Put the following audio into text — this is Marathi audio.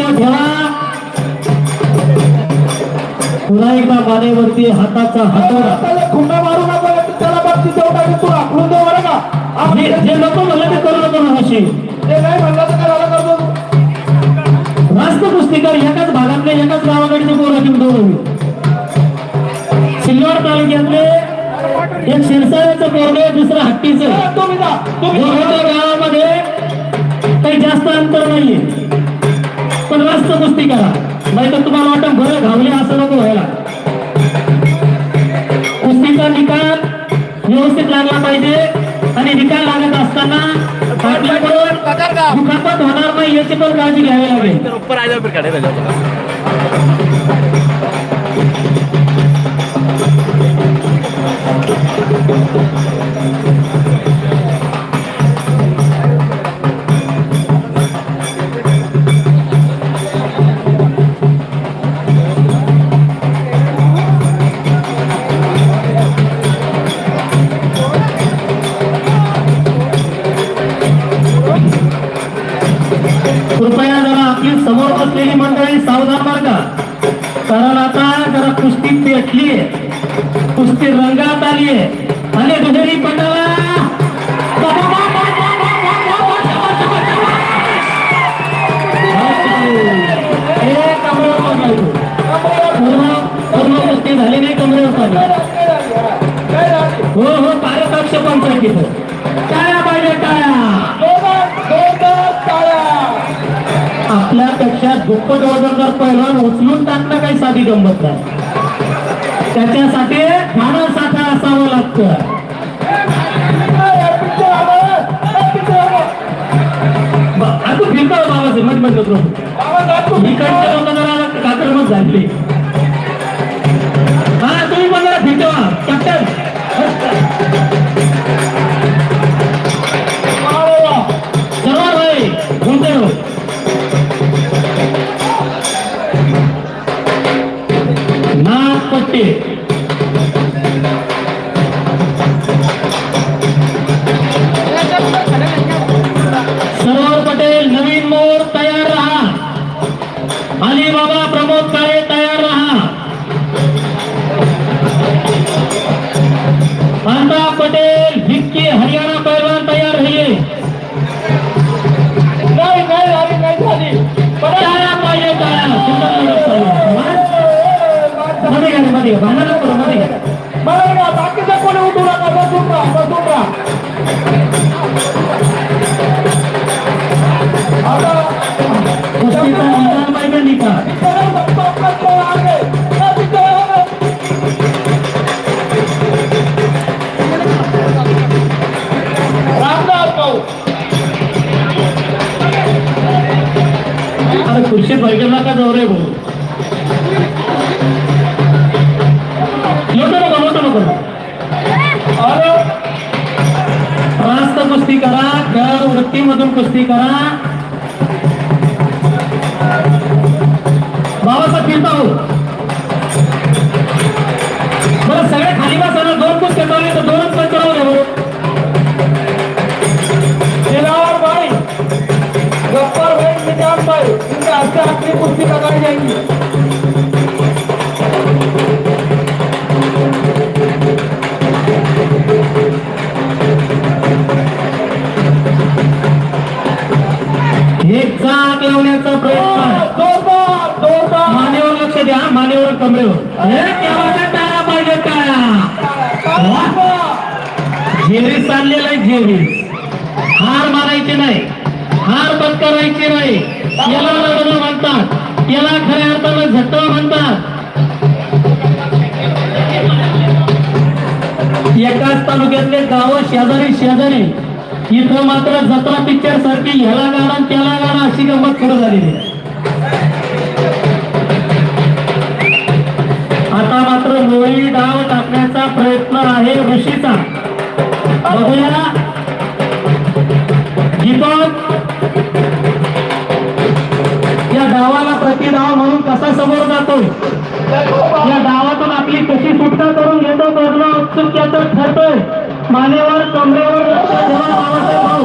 लक्षात ठेवा, पुन्हा एकदा मानेवरती हाताचा हातोडा. खुंबा मारू नका, त्याला बाबतीत तेवढा तू आखडून दे बरं का. जे नको म्हणलं ते करू नको नशी. ते नाही म्हणलं तर काय झालं करतो. रास्त कुस्तीकर एकाच भागातले एकाच गावाकडचे पोरं घेऊन दौडवली. सिल्लोड तालुक्यातले एक शिरसाळ्याचं पोरगे, दुसरं हट्टीचं. दोघांच्या गावामध्ये काही जास्त अंतर नाहीये, पण रास्त कुस्ती करा, नाही तर तुम्हाला वाटत बरं घावले असं नको व्हायला. कुस्तीचा निकाल व्यवस्थित लागला पाहिजे आणि निकाल लागत असताना आपल्याकडून दुखापत होणार नाही याची पण काळजी घ्यावी लागेल. कृपया जरा आपली समोर बसलेली मंडळी सावधान मार्गा, कारण आता जरा कुस्ती पेटली, कुस्ती रंगात आली आहे आणि दुहेरी पटाला पूर्ण कुस्ती झाली नाही, कमरेवर हो हो पारदर्श पंचायत टाळ्या पाहिजे, टाळ्या. आपल्यापेक्षा दुप्पट वजनदार पैलवान उचलून टाकणं काही साधी गंमत नाही, त्याच्यासाठी फार साठा असावं लागतं. आता फिरतो बाबाचे मत म्हणतो इकडचे लोक जरा काकरमत झाली. हा तुम्ही पण जरा फिरतो कॅप्टन. सर्वात भाई कोणते नागपट्टी सरोवर पटेल नवीन मोर तयार रहा, अलीबाबा प्रमोद काळे तयार रहा, अंदा पटेल भिक्की हरियाणा पहलवान तयार रहिए. टाळ्या पाहिजे, टाळ्या. मध्ये भांडण करू मध्ये बाकीचा कोणी उठू नका, बसून राहा, बसून राहा. कुस्तीचा निकाल पाहिजे, निकाल. अरे खुर्शीत बैठक नका जाऊ रे भाऊ, रास्त कुस्ती करा, खेळ वृत्तीमधून कुस्ती करा. बाबासाहेब फिरता हो बरं, सगळे खाली बसा, दोन कुस्त्या चालले तर दोनच पण चढवले हो. भाई गप्पर भाई निजाम भाई इनके हाथ अपनी कुर्सी लगाई जाएगी. एक जाग लावण्याचा प्रयत्न, मानेवर लक्ष द्या, मानेवर कमरेवर. टाळा पाहिजे, टाळा. झेरी चाललेला आहे, झेरी. हार मारायची नाही, हार पत्करायची नाही, याला लढणं म्हणतात, याला खऱ्या अर्थानं झटव म्हणतात. एकाच तालुक्यातले गाव शेजारी शेजारी, इथं मात्र जत्रा पिक्चर सारखी ह्याला गाणं त्याला गाणं अशी गंमत सुरू झालेली. आता मात्र मोळी डाव टाकण्याचा प्रयत्न आहे ऋषीचा. बघूया दीपक या डावाला प्रतिडाव म्हणून कसा समोर जातो, या डावातून आपली कशी सुटका करून घेतो बघणं उत्सुकतेचं ठरतोय. मानेवर कमरेवर लक्ष ठेवा बाबासाहेब भाऊ.